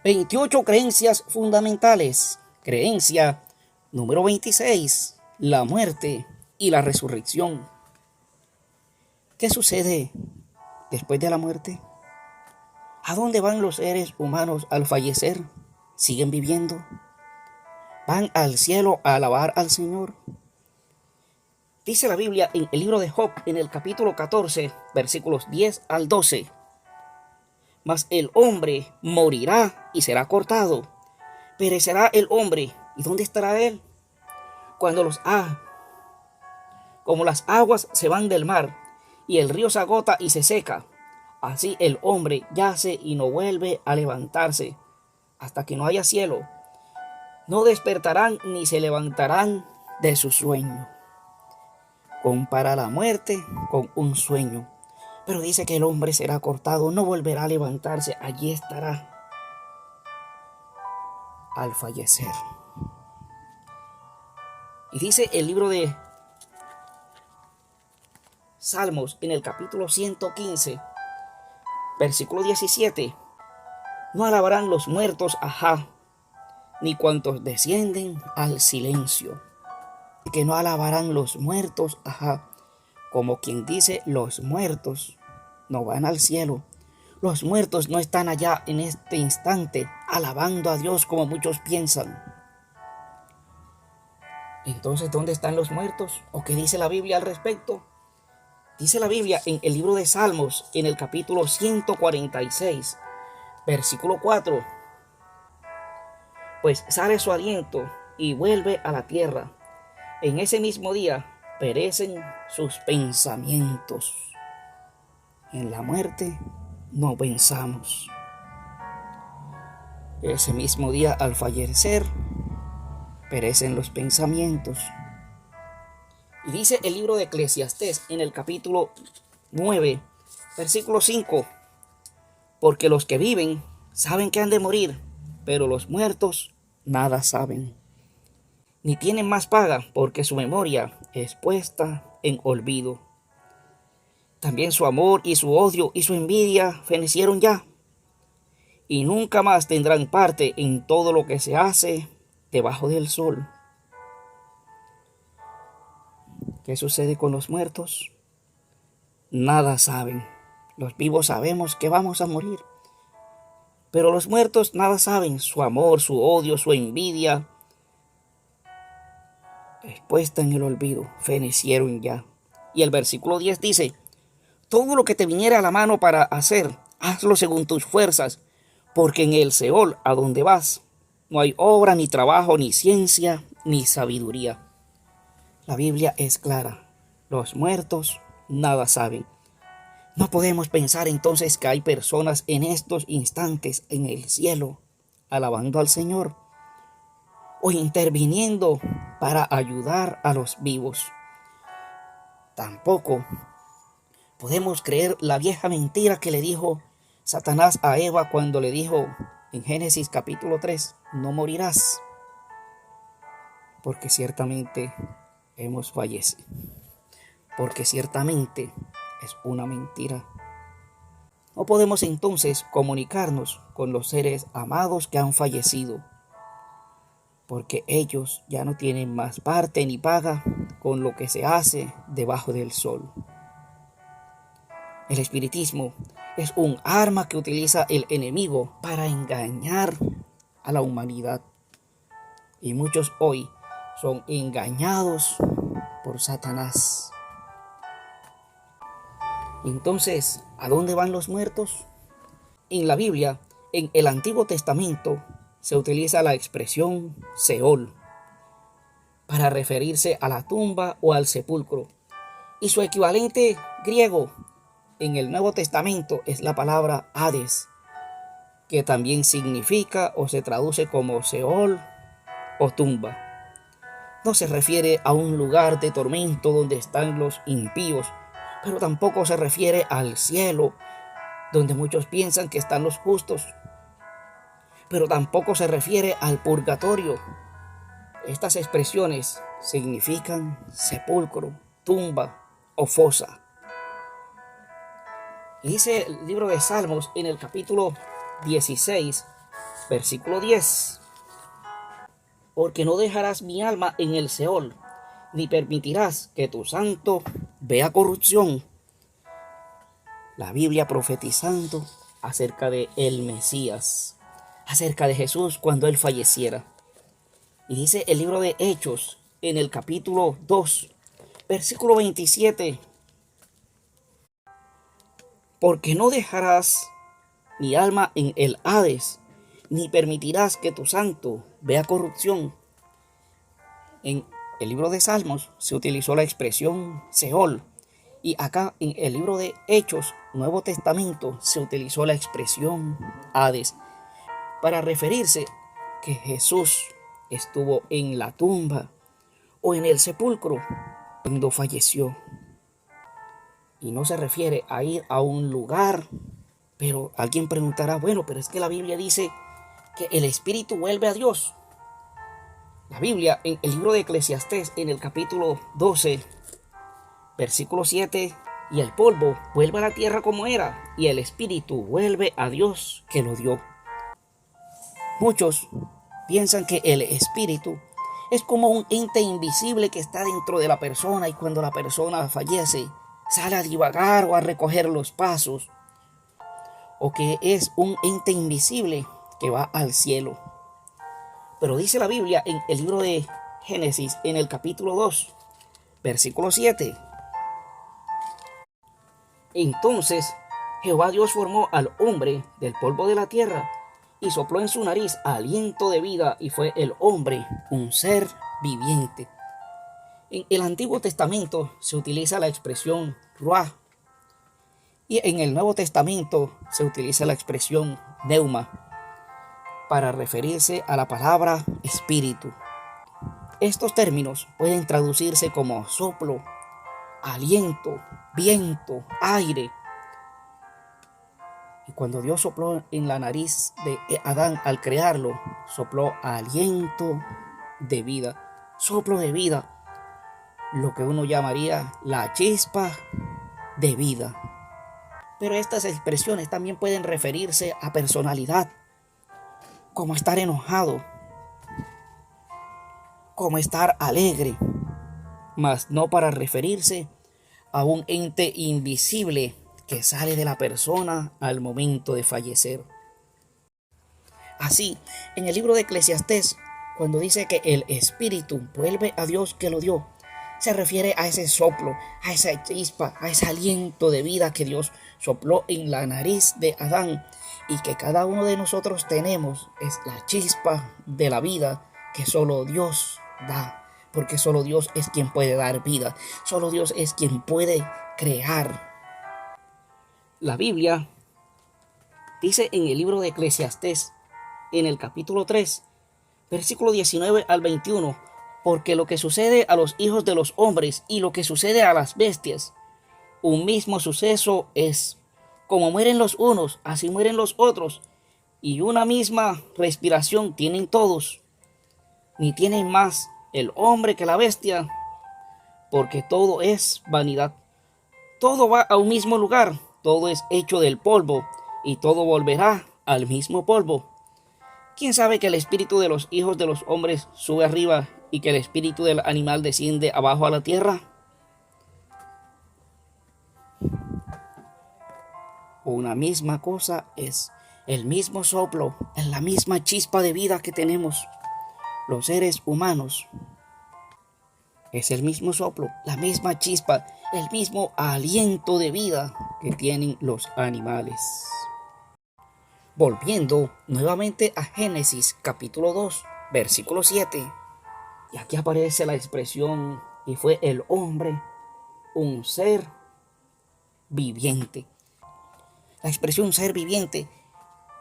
28 creencias fundamentales. Creencia número 26. La muerte y la resurrección. ¿Qué sucede después de la muerte? ¿A dónde van los seres humanos al fallecer? ¿Siguen viviendo? ¿Van al cielo a alabar al Señor? Dice la Biblia en el libro de Job, en el capítulo 14, versículos 10 al 12. Mas el hombre morirá y será cortado. Perecerá el hombre. ¿Y dónde estará él? Como las aguas se van del mar y el río se agota y se seca, así el hombre yace y no vuelve a levantarse hasta que no haya cielo. No despertarán ni se levantarán de su sueño. Compara la muerte con un sueño. Pero dice que el hombre será cortado, no volverá a levantarse, allí estará al fallecer. Y dice el libro de Salmos en el capítulo 115, versículo 17. No alabarán los muertos a Jah, ni cuantos descienden al silencio. Que no alabarán los muertos a Jah, como quien dice, los muertos no van al cielo. Los muertos no están allá en este instante alabando a Dios como muchos piensan. Entonces, ¿dónde están los muertos? ¿O qué dice la Biblia al respecto? Dice la Biblia en el libro de Salmos, en el capítulo 146, versículo 4. Pues sale su aliento y vuelve a la tierra. En ese mismo día perecen sus pensamientos. En la muerte no pensamos. Ese mismo día al fallecer perecen los pensamientos. Y dice el libro de Eclesiastés en el capítulo 9, versículo 5. Porque los que viven saben que han de morir, pero los muertos nada saben. Ni tienen más paga, porque su memoria es puesta en olvido. También su amor y su odio y su envidia fenecieron ya, y nunca más tendrán parte en todo lo que se hace debajo del sol. ¿Qué sucede con los muertos? Nada saben. Los vivos sabemos que vamos a morir, pero los muertos nada saben. Su amor, su odio, su envidia es puesta en el olvido, fenecieron ya. Y el versículo 10 dice: todo lo que te viniera a la mano para hacer, hazlo según tus fuerzas, porque en el Seol, a donde vas, no hay obra, ni trabajo, ni ciencia, ni sabiduría. La Biblia es clara. Los muertos nada saben. No podemos pensar entonces que hay personas en estos instantes en el cielo alabando al Señor o interviniendo para ayudar a los vivos. Tampoco podemos creer la vieja mentira que le dijo Satanás a Eva cuando le dijo en Génesis capítulo 3, no morirás, porque ciertamente hemos fallecido, porque ciertamente es una mentira. No podemos entonces comunicarnos con los seres amados que han fallecido, porque ellos ya no tienen más parte ni paga con lo que se hace debajo del sol. El espiritismo es un arma que utiliza el enemigo para engañar a la humanidad. Y muchos hoy son engañados por Satanás. Entonces, ¿a dónde van los muertos? En la Biblia, en el Antiguo Testamento, se utiliza la expresión Seol para referirse a la tumba o al sepulcro. Y su equivalente griego en el Nuevo Testamento es la palabra Hades, que también significa o se traduce como Seol o tumba. No se refiere a un lugar de tormento donde están los impíos, pero tampoco se refiere al cielo, donde muchos piensan que están los justos. Pero tampoco se refiere al purgatorio. Estas expresiones significan sepulcro, tumba o fosa. Y dice el libro de Salmos en el capítulo 16, versículo 10. Porque no dejarás mi alma en el Seol, ni permitirás que tu santo vea corrupción. La Biblia profetizando acerca de el Mesías, acerca de Jesús cuando él falleciera. Y dice el libro de Hechos en el capítulo 2, versículo 27. Porque no dejarás mi alma en el Hades, ni permitirás que tu santo vea corrupción. En el libro de Salmos se utilizó la expresión Seol, y acá en el libro de Hechos, Nuevo Testamento, se utilizó la expresión Hades para referirse que Jesús estuvo en la tumba o en el sepulcro cuando falleció. Y no se refiere a ir a un lugar, pero alguien preguntará, bueno, pero es que la Biblia dice que el espíritu vuelve a Dios. La Biblia en el libro de Eclesiastés en el capítulo 12, versículo 7, y el polvo vuelve a la tierra como era, y el espíritu vuelve a Dios que lo dio. Muchos piensan que el espíritu es como un ente invisible que está dentro de la persona, y cuando la persona fallece sale a divagar o a recoger los pasos, o que es un ente invisible que va al cielo. Pero dice la Biblia en el libro de Génesis en el capítulo 2, versículo 7. Entonces Jehová Dios formó al hombre del polvo de la tierra y sopló en su nariz aliento de vida, y fue el hombre un ser viviente. En el Antiguo Testamento se utiliza la expresión ruah, y en el Nuevo Testamento se utiliza la expresión neuma para referirse a la palabra espíritu. Estos términos pueden traducirse como soplo, aliento, viento, aire. Y cuando Dios sopló en la nariz de Adán al crearlo, sopló aliento de vida, soplo de vida, lo que uno llamaría la chispa de vida. Pero estas expresiones también pueden referirse a personalidad, como estar enojado, como estar alegre, mas no para referirse a un ente invisible que sale de la persona al momento de fallecer. Así, en el libro de Eclesiastés, cuando dice que el espíritu vuelve a Dios que lo dio, se refiere a ese soplo, a esa chispa, a ese aliento de vida que Dios sopló en la nariz de Adán, y que cada uno de nosotros tenemos. Es la chispa de la vida que solo Dios da, porque solo Dios es quien puede dar vida, solo Dios es quien puede crear. La Biblia dice en el libro de Eclesiastés, en el capítulo 3, versículo 19 al 21, porque lo que sucede a los hijos de los hombres y lo que sucede a las bestias, un mismo suceso es. Como mueren los unos, así mueren los otros, y una misma respiración tienen todos. Ni tienen más el hombre que la bestia, porque todo es vanidad. Todo va a un mismo lugar, todo es hecho del polvo, y todo volverá al mismo polvo. ¿Quién sabe que el espíritu de los hijos de los hombres sube arriba y que el espíritu del animal desciende abajo a la tierra? Una misma cosa es, el mismo soplo, es la misma chispa de vida que tenemos los seres humanos. Es el mismo soplo, la misma chispa, el mismo aliento de vida que tienen los animales. Volviendo nuevamente a Génesis capítulo 2, versículo 7. Y aquí aparece la expresión, y fue el hombre un ser viviente. La expresión ser viviente,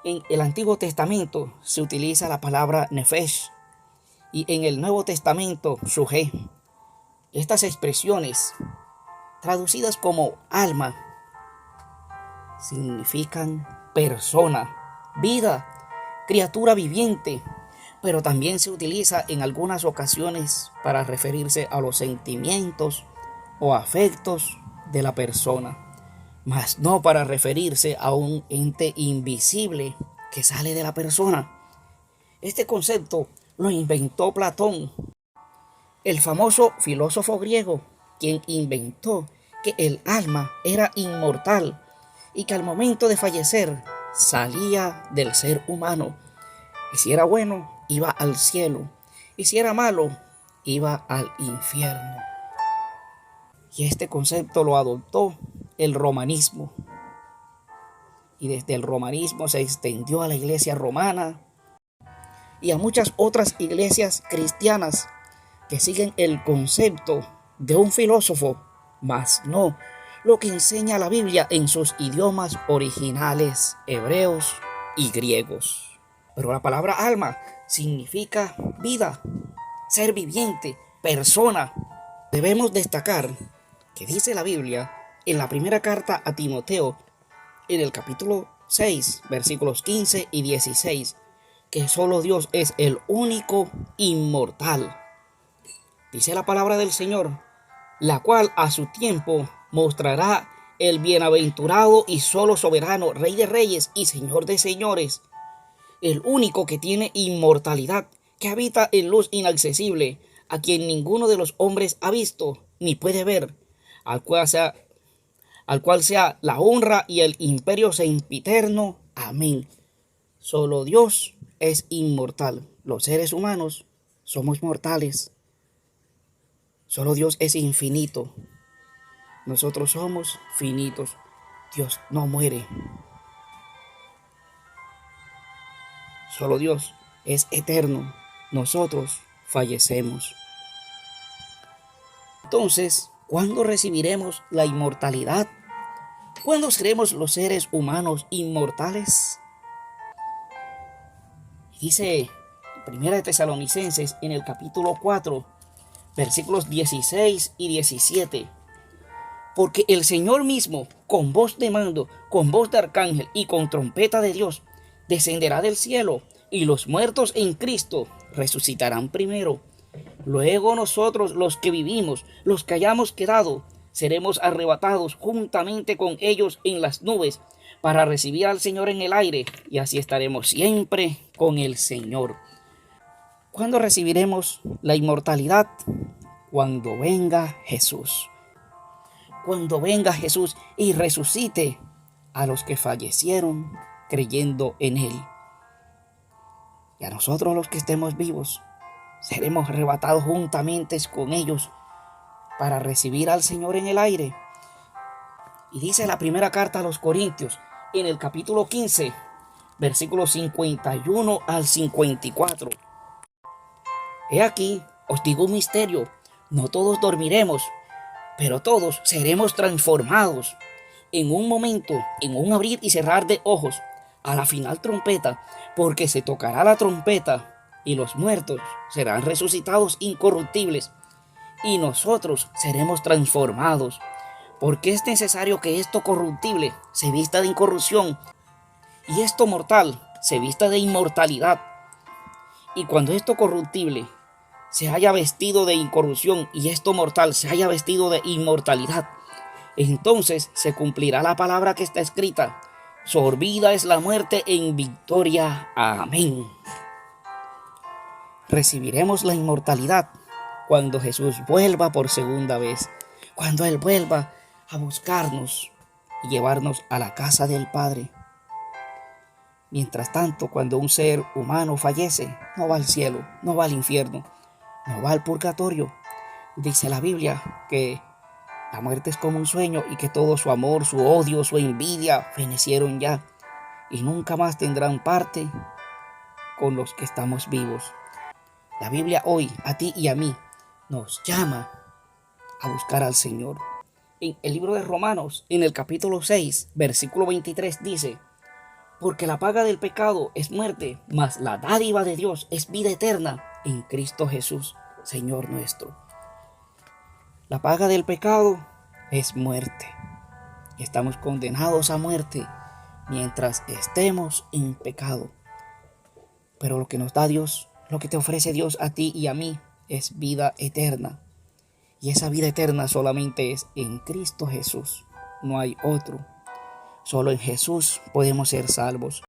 en el Antiguo Testamento se utiliza la palabra nefesh, y en el Nuevo Testamento sujé. Estas expresiones, traducidas como alma, significan persona, vida, criatura viviente, pero también se utiliza en algunas ocasiones para referirse a los sentimientos o afectos de la persona, mas no para referirse a un ente invisible que sale de la persona. Este concepto lo inventó Platón, el famoso filósofo griego, quien inventó que el alma era inmortal y que al momento de fallecer salía del ser humano. Y si era bueno, iba al cielo. Y si era malo, iba al infierno. Y este concepto lo adoptó el romanismo. Y desde el romanismo se extendió a la iglesia romana y a muchas otras iglesias cristianas que siguen el concepto de un filósofo, mas no lo que enseña la Biblia en sus idiomas originales, hebreos y griegos. Pero la palabra alma significa vida, ser viviente, persona. Debemos destacar que dice la Biblia en la primera carta a Timoteo, en el capítulo 6, versículos 15 y 16, que solo Dios es el único inmortal. Dice la palabra del Señor, la cual a su tiempo mostrará el bienaventurado y solo soberano, Rey de reyes y Señor de señores, el único que tiene inmortalidad, que habita en luz inaccesible, a quien ninguno de los hombres ha visto ni puede ver, al cual sea la honra y el imperio sempiterno. Amén. Solo Dios es inmortal. Los seres humanos somos mortales. Solo Dios es infinito. Nosotros somos finitos. Dios no muere. Solo Dios es eterno. Nosotros fallecemos. Entonces, ¿cuándo recibiremos la inmortalidad? ¿Cuándo seremos los seres humanos inmortales? Dice 1 Tesalonicenses en el capítulo 4, versículos 16 y 17. Porque el Señor mismo, con voz de mando, con voz de arcángel y con trompeta de Dios, descenderá del cielo, y los muertos en Cristo resucitarán primero. Luego nosotros, los que vivimos, los que hayamos quedado, seremos arrebatados juntamente con ellos en las nubes para recibir al Señor en el aire, y así estaremos siempre con el Señor. ¿Cuándo recibiremos la inmortalidad? Cuando venga Jesús. Cuando venga Jesús y resucite a los que fallecieron creyendo en Él. Y a nosotros los que estemos vivos, seremos arrebatados juntamente con ellos para recibir al Señor en el aire. Y dice la primera carta a los Corintios, en el capítulo 15, versículos 51 al 54. He aquí, os digo un misterio, no todos dormiremos, pero todos seremos transformados en un momento, en un abrir y cerrar de ojos, a la final trompeta, porque se tocará la trompeta y los muertos serán resucitados incorruptibles y nosotros seremos transformados, porque es necesario que esto corruptible se vista de incorrupción y esto mortal se vista de inmortalidad. Y cuando esto corruptible se haya vestido de incorrupción y esto mortal se haya vestido de inmortalidad, entonces se cumplirá la palabra que está escrita: sorbida es la muerte en victoria. Amén. Recibiremos la inmortalidad cuando Jesús vuelva por segunda vez, cuando Él vuelva a buscarnos y llevarnos a la casa del Padre. Mientras tanto, cuando un ser humano fallece, no va al cielo, no va al infierno, no va al purgatorio. Dice la Biblia que la muerte es como un sueño y que todo su amor, su odio, su envidia fenecieron ya y nunca más tendrán parte con los que estamos vivos. La Biblia hoy, a ti y a mí, nos llama a buscar al Señor. En el libro de Romanos, en el capítulo 6, versículo 23 dice: porque la paga del pecado es muerte, mas la dádiva de Dios es vida eterna en Cristo Jesús, Señor nuestro. La paga del pecado es muerte. Estamos condenados a muerte mientras estemos en pecado. Pero lo que nos da Dios, lo que te ofrece Dios a ti y a mí, es vida eterna. Y esa vida eterna solamente es en Cristo Jesús. No hay otro. Solo en Jesús podemos ser salvos.